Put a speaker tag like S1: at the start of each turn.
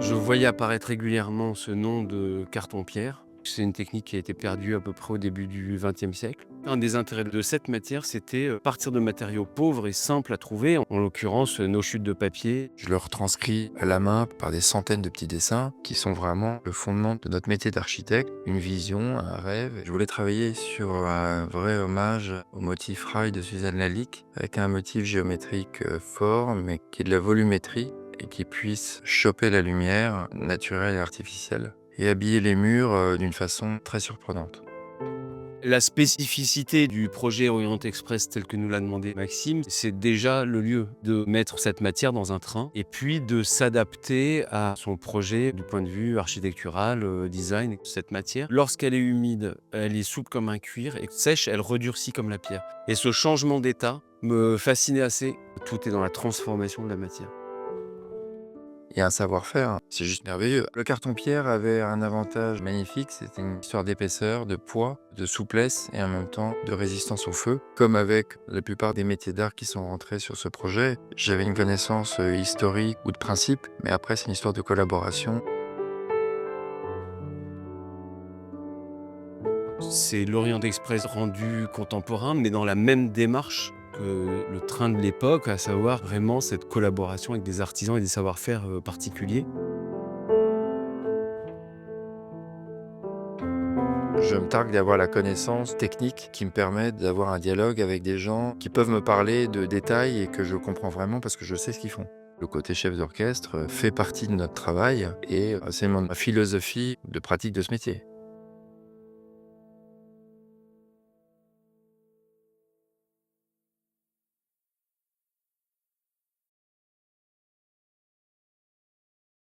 S1: Je voyais apparaître régulièrement ce nom de carton-pierre. C'est une technique qui a été perdue à peu près au début du XXe siècle. Un des intérêts de cette matière, c'était partir de matériaux pauvres et simples à trouver, en l'occurrence nos chutes de papier.
S2: Je le retranscris à la main par des centaines de petits dessins qui sont vraiment le fondement de notre métier d'architecte, une vision, un rêve. Je voulais travailler sur un vrai hommage au motif rail de Suzanne Lalique, avec un motif géométrique fort, mais qui est de la volumétrie et qui puisse choper la lumière naturelle et artificielle et habiller les murs d'une façon très surprenante.
S1: La spécificité du projet Orient Express tel que nous l'a demandé Maxime, c'est déjà le lieu de mettre cette matière dans un train et puis de s'adapter à son projet du point de vue architectural, design. Cette matière, lorsqu'elle est humide, elle est souple comme un cuir et sèche, elle redurcit comme la pierre. Et ce changement d'état me fascinait assez. Tout est dans la transformation de la matière.
S2: Il y a un savoir-faire, c'est juste merveilleux. Le carton-pierre avait un avantage magnifique, c'était une histoire d'épaisseur, de poids, de souplesse et en même temps de résistance au feu. Comme avec la plupart des métiers d'art qui sont rentrés sur ce projet, j'avais une connaissance historique ou de principe, mais après c'est une histoire de collaboration.
S1: C'est l'Orient Express rendu contemporain, mais dans la même démarche que le train de l'époque, à savoir vraiment cette collaboration avec des artisans et des savoir-faire particuliers.
S2: Je me targue d'avoir la connaissance technique qui me permet d'avoir un dialogue avec des gens qui peuvent me parler de détails et que je comprends vraiment parce que je sais ce qu'ils font. Le côté chef d'orchestre fait partie de notre travail et c'est ma philosophie de pratique de ce métier.